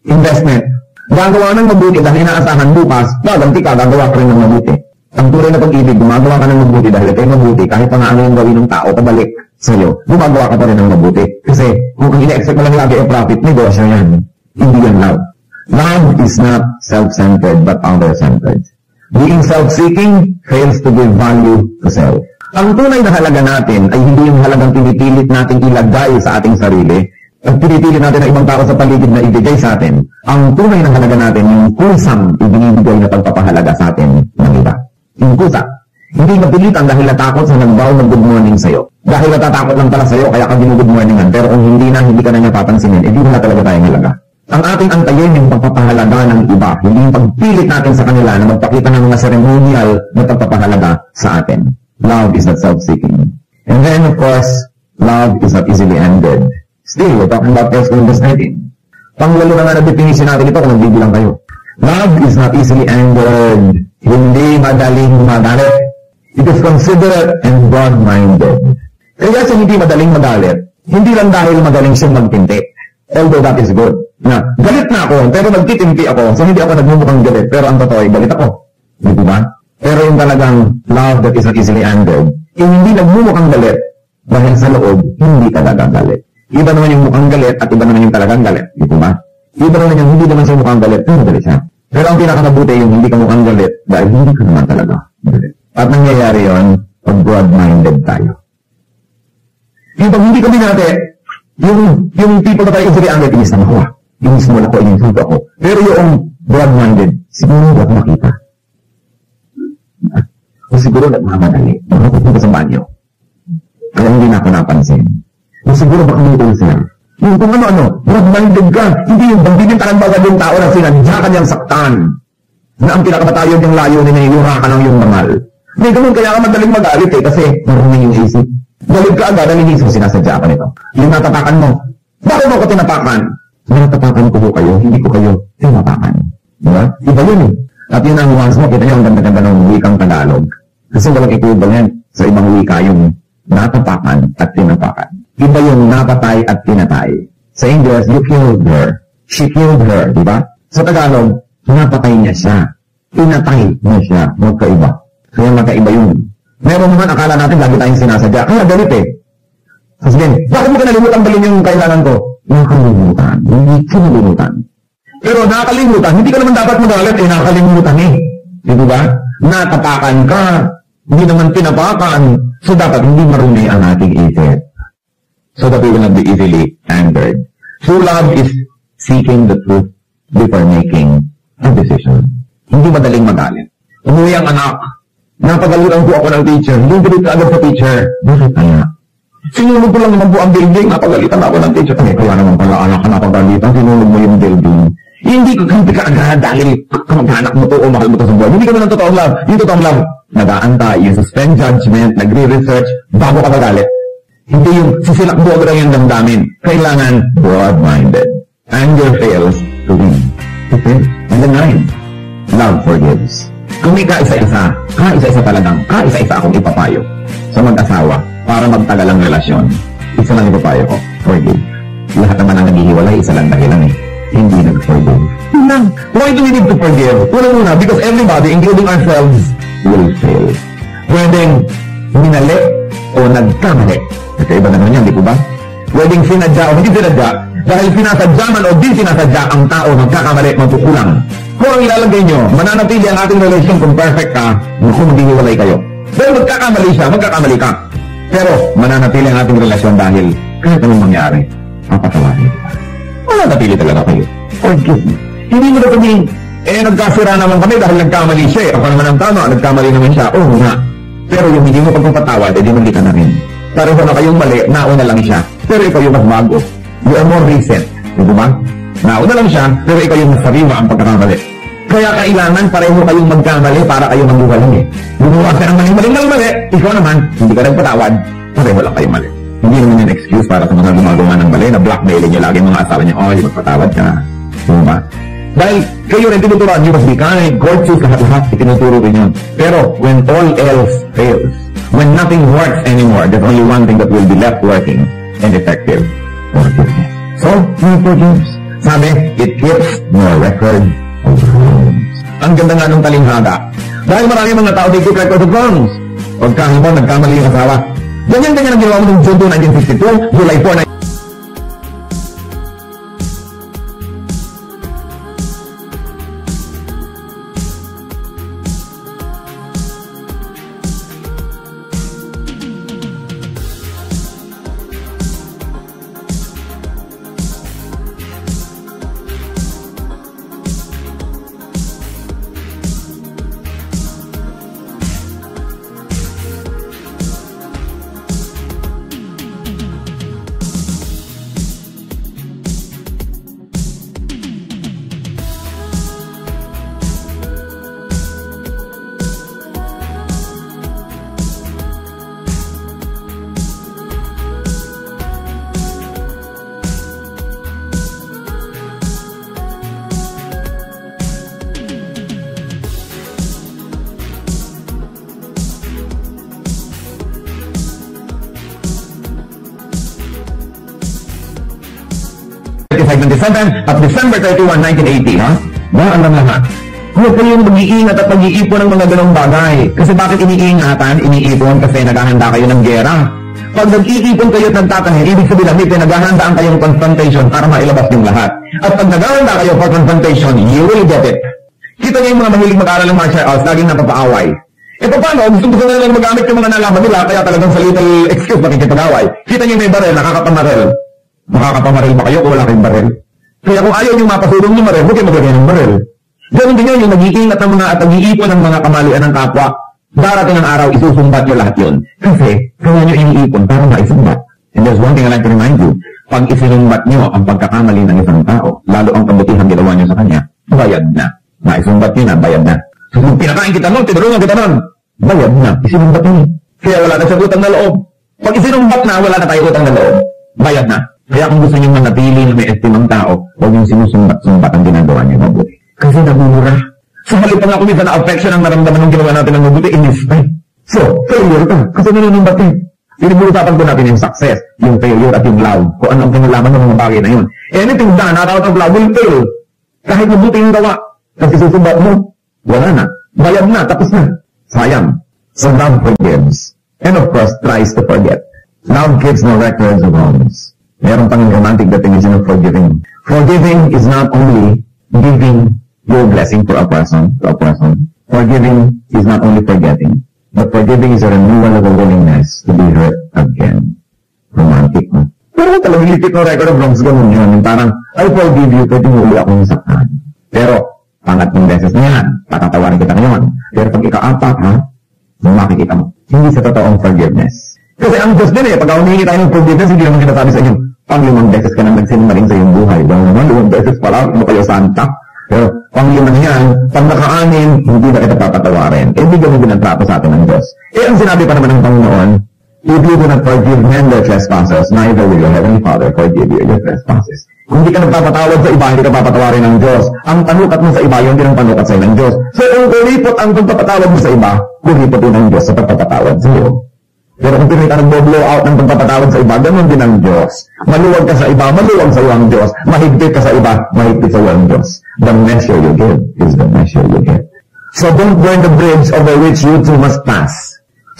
investment. Gagawa ng mabuti dahil inaasahan bukas, gaganti ka, gagawa ka rin ng mabuti. Ang tunay na pag-ibig, gumagawa ka ng mabuti dahil ito'y mabuti, kahit pa nga ano yung gawin ng tao, pabalik sa'yo, gumagawa ka pa rin ng mabuti. Kasi kung ang ina-expect mo lang lagi ay profit, negosyo yan. Hindi yan love. Love is not self-centered but other-centered. Being self-seeking fails to give value to self. Ang tunay na halaga natin ay hindi yung halagang pinipilit natin ilagay sa ating sarili, at pinipilit natin ang ibang tao sa paligid na ibigay sa atin. Ang tunay na halaga natin yung kusang ibinibigay na pagpapahalaga sa atin ng iba. Yung kusa. Hindi mapilitan dahil natakot sa nagbaw ng good morning sa'yo. Dahil natatakot lang pala sa'yo, kaya ka good morningan. Pero kung hindi ka na niya papansinin, hindi na talaga tayong halaga. Ang ating antayin yung pagpapahalaga ng iba. Hindi yung pagpilit natin sa kanila na magpakita ng mga ceremonial na pagpapahalaga sa atin. Love is not self-seeking. And then, of course, love is not easily ended. Still, we're talking about 1 Corinthians 19. Pangwalo na nga na definition natin ito kung nagbibilang kayo. Love is not easily angered. Hindi madaling magalit. It is considerate and broad-minded. Kaya siya hindi madaling magalit, hindi lang dahil magaling siyang magtinti. Although that is good. Na, galit na ako, pero nagtitinti ako, so hindi ako nagmumukhang galit, pero ang totoo ay galit ako. Di ba? Pero yung talagang love that is not easily angered, hindi nagmumukhang galit, dahil sa loob, hindi talaga galit. Iba naman yung mukhang galit at iba naman yung talagang galit. Di ba? Iba naman yung hindi naman siya mukhang galit, pero galit siya. Pero ang pinakamabuti yung hindi ka mukhang galit dahil hindi ka naman talaga galit. At nangyayari yun, pag broad-minded tayo. Yung pag hindi kami natin, yung people na tayo easily angry, inis na ako. Inis mo na ako, inis mo ako. Pero yung broad-minded, siguro hindi ako makita. O siguro nagmamadali. Makapunta sa banyo. Kaya hindi na ako napansin. O siguro baka may ulcer. Yung kung ano-ano, broad-minded ka, hindi yung bambinin takan bagay yung tao na sinadya kanyang saktan. na ang pinakamatayod yung layo ni Nayura ka ng yung bangal. May ganun kaya ka madaling magalit kasi marunong yung isip. Galit ka agad, ang inisip, sinasadya ka nito. Yung natatakan mo, bakit mo ko tinapakan? Natatakan ko kayo, hindi ko kayo tinapakan. Diba? Iba yun eh. At yun ang nuance mo, kita nyo ang ganda-ganda ng wikang Tagalog. Kasi walang equivalent sa ibang wika yung natapakan at tinapakan. Iba yung napatay at tinatay. Sa English, you killed her. She killed her, diba? Sa Tagalog, napatay niya siya. Tinatay niya siya. Magkaiba. Kaya magkaiba yun. Meron naman akala natin lagi tayong sinasadya. Kaya galit eh. Sasabihin, bakit mo ka nalimutan balin yung kailangan ko? Nakalimutan. Hindi kinalimutan. Pero nakalimutan, hindi ka naman dapat magalit eh, nakalimutan eh. Di ba? Natapakan ka, hindi naman tinapakan. So dapat hindi marunay ang ating isip. So that we will not be easily angered. True love is seeking the truth before making a decision. Hindi madaling magalit. Umuwi ang anak. Napagalitan ko ako ng teacher. Hindi galit ka agad sa teacher. Bakit kaya? Sinulog ko lang naman po ang building. Napagalitan ako ng teacher. Kaya naman pala anak ka napagalitan. Sinulog mo yung building. Hindi ko kampi ka agad dahil kamag-anak mo to o mahal mo to sa buhay. Hindi ka na ng totoong love. Yung totoong love, nag-aantay, yung suspend judgment, nagre-research, bago ka magalit. Hindi yung sisilakbo lang yung damdamin. Kailangan broad-minded. Anger fails to win. Okay? And then 9, love forgives. Kung may kaisa-isa talagang, kaisa-isa akong ipapayo sa mag-asawa para magtagal ang relasyon. Isa lang ipapayo ko, forgive. Lahat naman ang naghihiwalay, isa lang dahilan eh. Hindi nag-forgive. Why do we need to forgive? Una, because everybody, including ourselves, will fail. Pwedeng minali o nagkamali. Kaya iba naman yan, di po ba? Pwedeng sinadya o hindi sinadya, dahil sinasadya man o di sinasadya ang tao magkakamali, magkukulang. Kung ang ilalagay nyo, mananatili ang ating relasyon kung perfect ka, kung maghihiwalay kayo. Pero magkakamali siya, magkakamali ka. Pero mananatili ang ating relasyon dahil kahit anong mangyari, papatawarin kita. Mananatili talaga kayo. Forgive me. Hindi mo na sabihin, nagkasira naman kami dahil nagkamali siya eh. Ako naman ang tama, nagkamali naman siya. Oo nga. Pero yung hindi mo pagpapatawad, di mali ka na rin. Pareho na kayong mali, nauna lang siya. Pero ikaw yung mas bago. You are more recent. Diba ba? Nauna lang siya, pero ikaw yung mas sariwa ang pagkakamali. Kaya kailangan pareho kayong magkamali para kayo maghiwalay eh. Gumawa ka ng mali, ikaw naman, hindi ka nagpatawad, pareho lang kayong mali. Hindi naman yung excuse para sa mga gumagawa ng mali na blackmailing nyo lagi mga asawa niyo, magpatawad ka. Diba? Dahil kayo rin tinuturuan, you must be kind, courteous, lahat-lahat, itinuturo rin yun. Pero when all else fails, when nothing works anymore, there's only one thing that will be left working and effective. Forgiveness. So, forgiveness. Sabi, it keeps no record of wrongs. Ang ganda nga ng talinghada. Dahil marami mga tao, they keep record of wrongs. Pagka mo, nagkamali yung asawa. Ganyan-ganyan ang ginawa mo noong June 2, 1962, July 4, at December 31, 1980, ha? Alam lahat. Huwag kayong mag-iingat at mag-iipon ng mga ganong bagay. Kasi bakit iniingatan? Iniipon kasi naghahanda kayo ng gera. Pag nag-iipon kayo at nagtatahe, ibig sabihin may pinaghahandaan kayong confrontation para mailabas yung lahat. At pag naghahanda kayo for confrontation, you will get it. Kita niyo yung mga mahilig mag-aaral ng martial arts, laging napapaaway. Paano? Gusto na lang magamit yung mga nalaman nila, kaya talagang sa little excuse makikipag-away. Kita niyo may baril, nakakapamaril. Makakapamaril ba kayo kung wala kayong baril? Kaya kung ayaw nyo mapasulong yung baril, huwag kayo maglagay ng baril. Ganun din yun, yung nag-iingat ng mga at nag-iipon ng mga kamalian ng kapwa, darating ang araw, isusumbat nyo lahat yun. Kasi, kaya nyo iniipon para maisumbat. And there's one thing I like to remind you, pag isinumbat nyo ang pagkakamali ng isang tao, lalo ang kabutihan ginawa nyo sa kanya, bayad na. Naisumbat yun na, bayad na. So, kung pinakain kita nun, tinulungan kita nun, bayad na, isinumbat yun. Kaya wala na siyang utang na loob. Pag isinumbat na, wala na tayo utang na loob. Bayad na. Kaya kung gusto niyong manatili na may estimang tao, huwag yung sinusumbat-sumbat ang ginagawa niyo mabuti. Kasi nagmumura. So, halip pa nga kung minsan na affection ang naramdaman ng ginawa natin ng mabuti, in-spite. So, failure ka. Kasi nanunumbat eh. Pinag-uusapan ko natin yung success, yung failure at yung love. Kung ano ang kinalaman ng mga bagay na yun. Anything done out of love will fail. Kahit mabuti yung gawa. Kasi susumbat mo, wala na. Bayad na, tapos na. Sayang. So love forgives. And of course, tries to forget. Love keeps no records of wrongs. Meron pang romantic definition of forgiving. Forgiving is not only giving your blessing to a person. Forgiving is not only forgetting. But forgiving is a renewal of the willingness to be hurt again. Romantic, no? Pero talagang lipit no record of wrongs, ganun yun. Yung parang, I forgive you, pwede mo uli akong saktan. Pero, pangatlong beses na yan, patatawarin kita ngayon. Pero pag ika-apat, ha, makikita mo. Hindi sa totoong forgiveness. Kasi ang Diyos din pag humingi tayo ng forgiveness, hindi naman sinasabi sa inyo, pang-limang beses ka nang nagsinungaling sa iyong buhay. Dahil naman, 5 beses pala, ano kayo santa? Pero, pang-limang yan, pag naka-anim, hindi na kita papatawarin. Hindi ganun din ang trato sa atin ng Diyos. Ang sinabi pa naman ng Panginoon, if you do not forgive men their trespasses, neither will your heavenly Father forgive you your trespasses. Kung hindi ka nagpapatawad sa iba, hindi ka papatawarin ng Diyos. Ang panukat mo sa iba, yun din ang panukat sa ng Diyos. So, kung kuripot ang pagpapatawad mo sa iba, kuripot din ang Diyos sa pagpapatawad sa iyo. Pero kung pinay ka nag-blow out ng pagpapatawad sa iba, ganun din ang Diyos. Maluwag ka sa iba, maluwag sa iyo ang Diyos. Mahigpit ka sa iba, mahigpit sa iyo ang Diyos. The measure you give is the measure you get. So, don't burn the bridge over which you two must pass.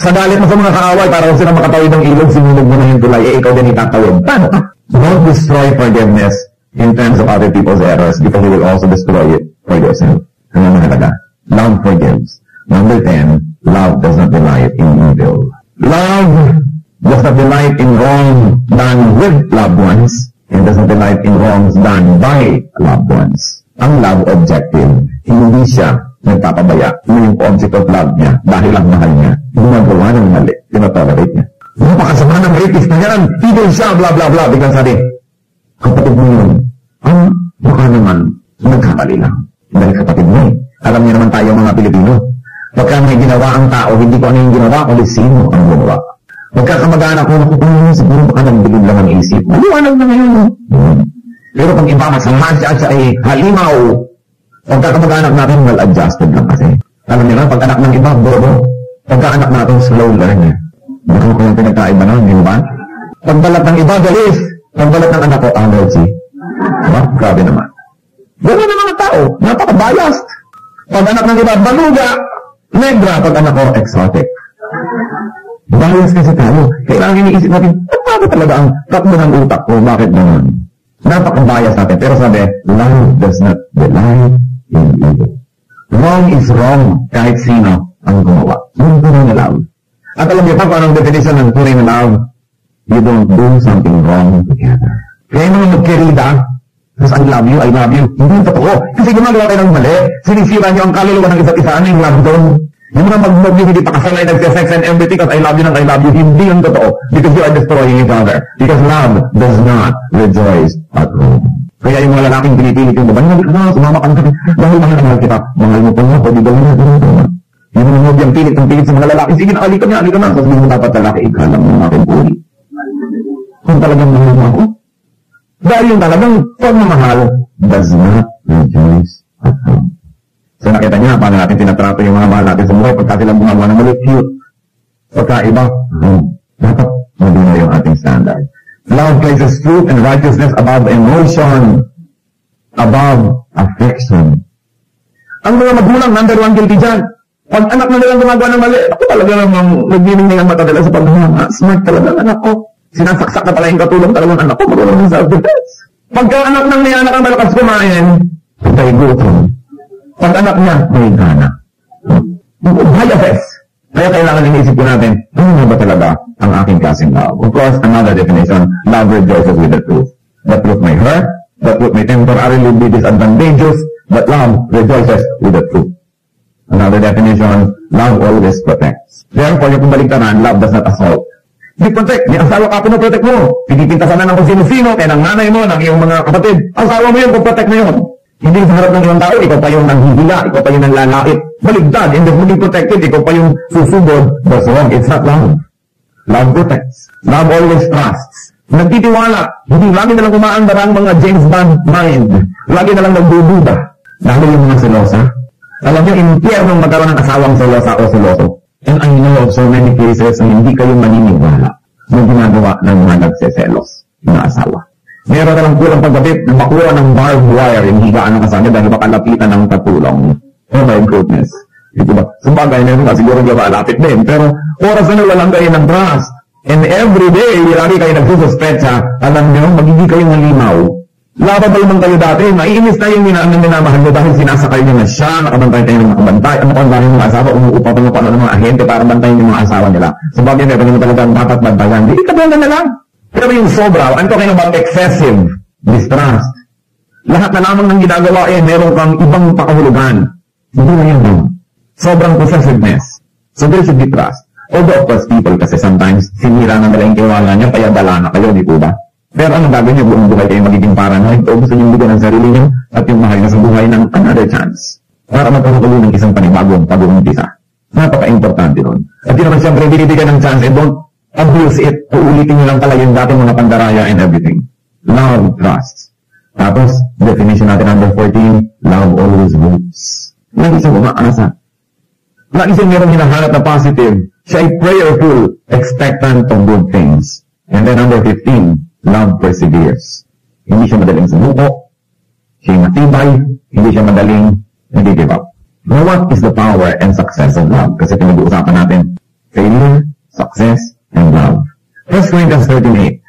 Sa galit mo sa mga kaaway, para kung sila makatawid ng ilog, sinunog mo na yung tulay, ikaw din itatawid. Paano ka? Don't destroy forgiveness in terms of other people's errors because you will also destroy it for yourself. Ano mahalaga? Love forgives. Number 10, love does not delight in evil. Love does not delight in wrong done with loved ones and does not delight in wrongs done by loved ones. Ang love objective, hindi siya nagpapabaya yung object of love niya dahil ang mahal niya, gumagawa ng mali, tinatolerate niya. Napakasama ng rapist na yan, evil siya, blah blah blah, biglang sabi, kapatid mo yun, baka naman, nagkamali lang. Dahil kapatid mo alam niyo naman tayo mga Pilipino, pagka may ginawa ang tao, hindi ko ano yung ginawa, kundi sino ang gumawa. Pagka kamag-anak ko, siguro baka nagbilog lang ang isip, maliwanag na ngayon. Pero pag iba, masama siya ay halimaw. Pagka kamag-anak natin, well-adjusted lang kasi. Alam niyo na, pag anak ng iba, bobo. Pagka anak natin, slow learner. Baka ko yung pinagkaiba na, di ba? Pagbalat ng iba, galis. Pagbalat ng anak ko, allergy. Diba? Grabe naman. Gano'n naman ang tao. Napaka-biased. Pag anak ng iba, baluga. Negra. Pag anak ko, exotic. Bias kasi tayo. Kailangan iniisip natin, paano talaga ang takbo ng utak ko? Bakit naman? Napaka-bias natin. Pero sabi, love does not delight in evil. Wrong is wrong kahit sino ang gumawa. Yung tunay na love. At alam niyo pa kung anong definition ng tunay na love? You don't do something wrong together. Kaya yung mga magkirida, because I love you. Hindi yung totoo. Kasi gumagawa kayo ng mali. Sinisira niyo ang kaluluwa ng isa't isa. Ano yung love doon? Yung mga mag-love you, hindi pa kasanay nagsisex and everything because I love you. Hindi yung totoo. Because you are destroying each other. Because love does not rejoice at home. Kaya yung mga lalaking pinipilit yung babae, hindi ka na, sumama ka na. Dahil mahal kita. Mahal mo po nga, pwede gawin na. Yung mga nobyang pilit ng pilit sa mga lalaki, sige na, alika na. Tapos hindi mo dapat lalaki, ikalam mo aking puli. Kung talagang mahal mo ako. Dahil yung talagang pagmamahal does not rejoice at home. So nakita niya, paano natin tinatrato yung mga mahal natin sa buhay pagka silang bumagawa ng mali, cute. Pagka iba, dapat magina yung ating standard. Love places truth and righteousness above emotion, above affection. Ang mga magulang, number 1 guilty dyan. Pag anak na nilang gumagawa ng mali, ako talaga namang nagbining nilang matadala sa pagmamahal. Smart talaga ang anak ko. Sinasaksak na pala yung katulong talagang anak ko, marunong ng self-defense. Pagka anak ng may anak ang malakas kumain, patay gutom. Pag anak niya, may gana. Biases. Kaya kailangan iniisip ko natin, ano ba talaga ang aking klaseng love? Of course, another definition, love rejoices with the truth. The truth may hurt, the truth may temporarily be disadvantageous, but love rejoices with the truth. Another definition, love always protects. Therefore, yung kumbaligtaran, love does not assault. Di protect. May asawa ka, pinoprotect mo. Pinipintasan na ng kung sino-sino, kaya ng nanay mo, ng iyong mga kapatid. Asawa mo yun, kung protect mo yun. Hindi sa harap ng ibang tao, ikaw pa yung nanghihila, ikaw pa yung nanlalait. Baligtad, hindi mo protected, ikaw pa yung susugod. That's wrong, it's not love. Love protects. Love always trusts. Nagtitiwala. Hindi lagi na lang umaandar ang mga James Bond mind. Lagi na lang nagdududa. Lalo yung mga selosa. Alam niyo, impyernong magkaroon ng asawang selosa o seloso. And I know of so many cases na hindi kayo maniniwala ng ginagawa ng mga nagseselos na asawa. Meron ka lang kulang pagkabit na makuha ng barbed wire yung higaan ng asawa dahil baka lapitan ng katulong. Oh my goodness. Ito ba? Sabagay na yun ka, siguro hindi ba lapit din. Pero oras na walang kayo ng trust. And every day, lagi kayo nagsususpecha, alam niyo, magiging kayo ng limaw. Lababal man kayo dati, maiinis na yung minamahal nyo dahil sinasakay nyo na siya, nakabantay tayo ng makabantay, ano kung dahil mga asawa, umuupa pa nyo pa ng mga ahente para bantayin yung mga asawa nila. So bagay na, pag talagang dapat bantayan, di ikabala na lang. Pero yung sobra, I'm talking about excessive distrust. Lahat na lamang ng ginagawa meron kang ibang pakahulugan. Hindi na yun. Sobrang possessiveness. So there should be trust. Although of course people kasi sometimes sinira na nila yung tiwala niya, kaya dala na kayo, di po ba? Pero ano gagawin niyo buong buhay kayo magiging paranoid o gusto niyo bigyan ng sarili niyo at yung mahal na sa buhay ng another chance para magkakaroon ng isang panibagong pag-uumpisa. Napaka-importante nun. At yun naman siyempre binibigyan ng chance and don't abuse it. Uulitin niyo lang pala yung dati mga pandaraya and everything. Love, trust. Tapos, definition natin number 14, love always hopes. Lagi siyang umaasa. Lagi siyang meron hinahanap na positive. Siya ay prayerful, expectant of good things. And then number 15, love perseveres. Hindi siya madaling sumuko. Siya ay matibay. Hindi siya madaling nag-give up. Now what is the power and success of love? Kasi pinag-uusapan natin, failure, success, and love. 1 Corinthians 13:8.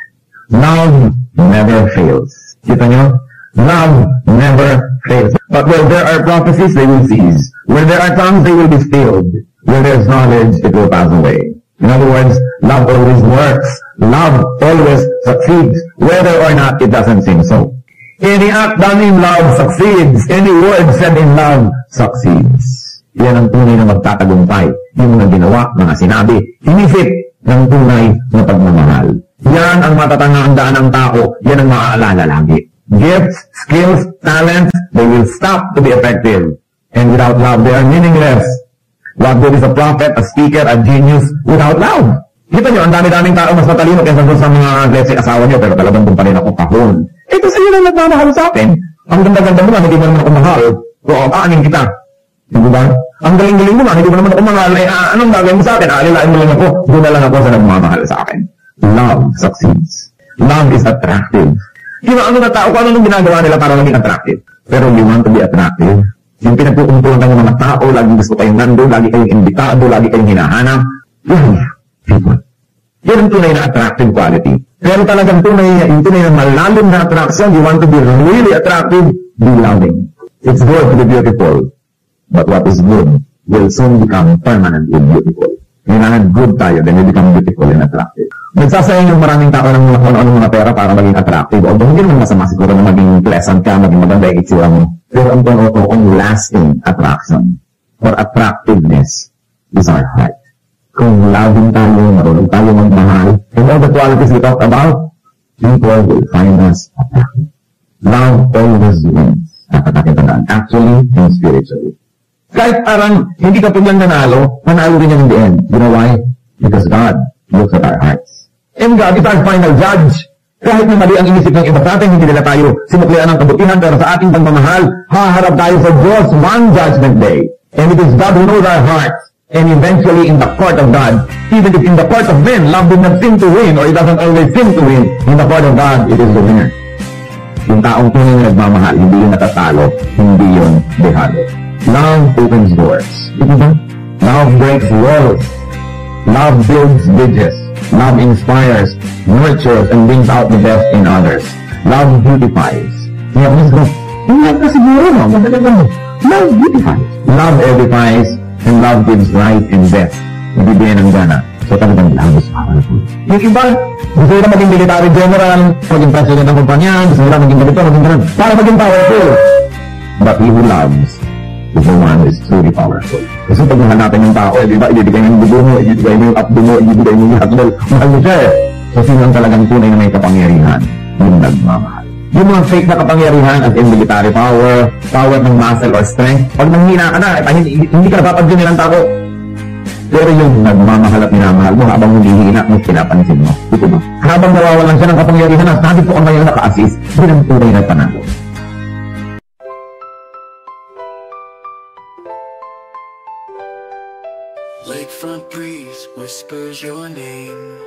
Love never fails. Kita nyo? Love never fails. But where there are prophecies, they will cease. Where there are tongues, they will be stilled. Where there is knowledge, it will pass away. In other words, love always works. Love always succeeds, whether or not it doesn't seem so. Any act done in love succeeds. Any word said in love succeeds. Yan ang tunay na magtatagumpay. Yung mga ginawa, mga sinabi, hinifit ng tunay na pagmamahal. Yan ang matatandaan ng tao. Yan ang maaalala lagi. Gifts, skills, talents, they will stop to be effective. And without love, they are meaningless. What good is a prophet, a speaker, a genius without love? Kita nyo, ang dami-daming tao mas matalino kaysa sa mga, let's say, asawa nyo, pero talagang doon pa rin ako kahon. Ito sa iyo lang nagmamahal sa akin. Ang ganda-ganda mo na, hindi mo naman ako mahal. So, aanin kita. Hindi ba? Ang galing-galing mo na, hindi mo naman ako mahal. Eh, anong gagawin mo sa akin? Alilain mo lang ako. Doon na lang ako sa nagmamahal sa akin. Love succeeds. Love is attractive. Kaya ano na tao, kung ano nung ginagawa nila para maging attractive. Pero you want to be attractive. Yung pinagpukumpulan ng mga tao, laging gusto kayong nandun, lagi kayong imbitado, lagi kayong hinahanap. People. Yan ang tunay na attractive quality. Pero talagang yung tunay na malalim na attraction, you want to be really attractive, be loving. It's good to be beautiful. But what is good will soon become permanently beautiful. Kailangan good tayo, then you become beautiful and attractive. Nagsasayang yung maraming tao ng mga pera para maging attractive. Although hindi naman masama siguro na maging pleasant ka, maging maganda yung itsura mo. Pero ang tono on lasting attraction or attractiveness is our heart. Kung loving tayo, marunong tayo magmahal, and all the qualities we talk about, people will find us attractive. Love always wins. Napatagandaan actually and spiritually. Kahit parang hindi ka paglang nanalo rin yan in the end. You know why? Because God looks at our hearts. And God is our final judge. Kahit na mali ang inisip ng iba sa atin, hindi nila tayo sinuklian ng kabutihan, pero sa ating pagmamahal, haharap tayo sa Diyos one judgment day. And it is God who knows our hearts. And eventually in the court of God, even if in the court of men, love did not seem to win, or it doesn't always seem to win, in the court of God, it is the winner. Yung taong tunay na nagmamahal, hindi yung natatalo, hindi yung dehado. Love opens doors. Ito ba? Love breaks walls. Love builds bridges. Love inspires, nurtures, and brings out the best in others. Love beautifies. Yeah, let's go. Love ka siguro, no? Love beautifies. Love edifies, and love gives life and best. Ibibigay ng gana. So talagang love is powerful. Yung iba, gusto nila maging military general, maging president ng kumpanya, gusto nila maging ganito, maging ganito, para maging powerful. But he who loves is the one who is truly powerful. Kasi pag nahanapin yung tao, di ba, ibibigay mo yung dugo mo, ibibigay mo yung updo mo, ibibigay mo yung lahat mo, mahal mo siya eh. So sino ang talagang tunay na may kapangyarihan? Yung nagmamahal. Yung mga fake na kapangyarihan as in military power, power ng muscle or strength, pag nanghina ka na, hindi ka napapansin nilang tao. Pero yung nagmamahal at minamahal mo habang humihina mo, pinapansin mo. Ito ba? Habang nawawalan siya ng kapangyarihan at sabi po ang ngayon naka-assist, hindi ng tunay na panalo. Lakefront breeze whispers your name.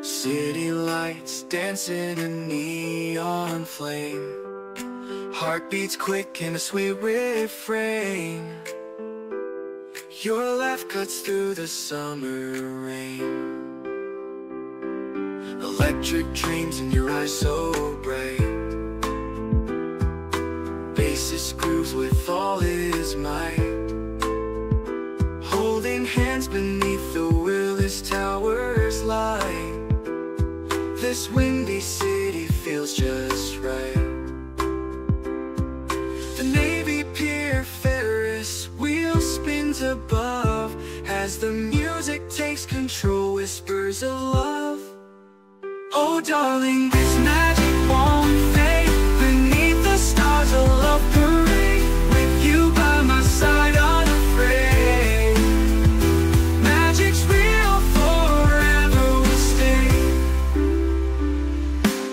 City lights dancing in neon flame. Heartbeats quick in a sweet refrain. Your laugh cuts through the summer rain. Electric dreams in your eyes so bright. Bassist grooves with all his might. Holding hands beneath the Willis Towers light. This windy city feels just right. The Navy Pier Ferris wheel spins above as the music takes control, whispers of love. Oh darling, this magic won't fade. Beneath the stars a love parade. With you by my side unafraid. Magic's real, forever will stay.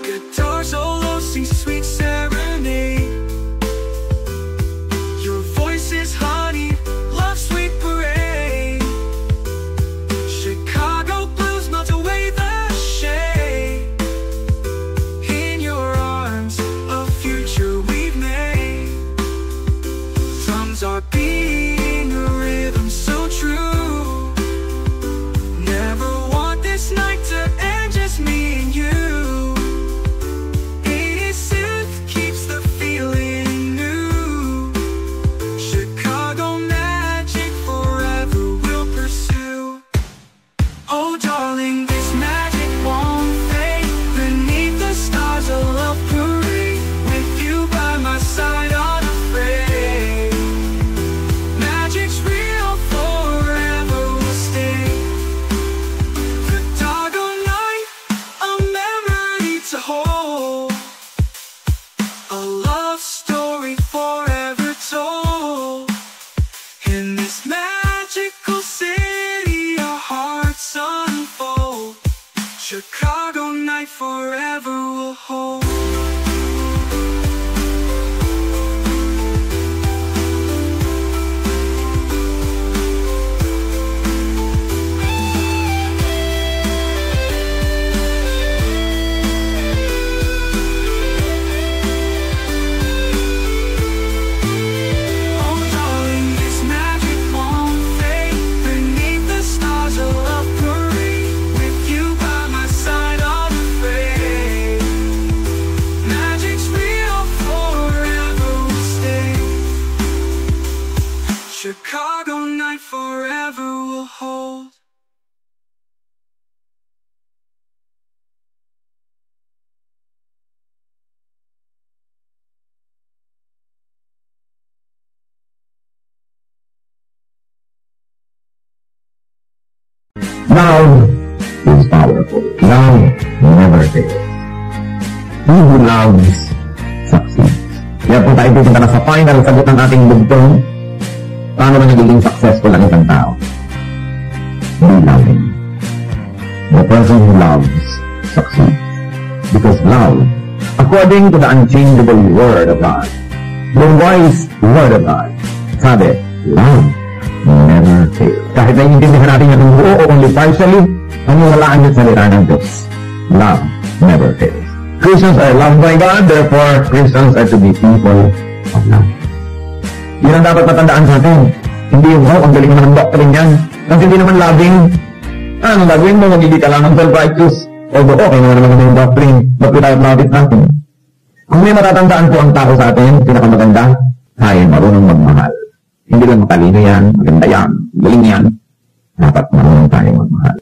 Guitar solo sings sweet serenade. Your voice is honey, love sweet parade. Chicago blues melt away the shade. In your arms, a future we've made. Drums are beating a rhythm so true. Never want this night to end, just me and you. 80s synth keeps the feeling new. Chicago magic forever will pursue. Oh darling, this magic won't fade. Beneath the stars a love parade. With you by my side unafraid. Magic's real, forever will stay. The doggone night, a memory to hold. A love story forever told. In this magical city our hearts unfold. Chicago night forever will hold. Oh darling, this magic won't fade. Beneath the stars a love parade. With you by my side unafraid. Magic's real, forever will stay. Chicago night forever will hold. Love is powerful. Love never fails. He who loves succeeds. Kaya po tayo pupunta na sa final sagot ng ating bugtong. Paano na nagiging successful ang isang tao? Be loving. The person who loves succeeds. Because love, according to the unchangeable word of God, the wise word of God, sabi, love never fails. Kahit naiintindihan natin yung buo o only partially, maniwalaan yung salita ng Diyos. Love never fails. Christians are loved by God, therefore Christians are to be people of love. Yun ang dapat matandaan sa atin. Hindi yung, ang galing naman ng doctrine yan. Kasi hindi naman loving. Anong gagawin mo? Magiging ka lang ng self-righteous. Although, okay naman naman yung doctrine. Ba't ko tayo profit natin? Kung may matatandaan po ang tao sa atin, pinakamaganda, tayo marunong magmahal. Hindi lang matalino yan, maganda yan, galing yan. Dapat marunong tayo magmahal.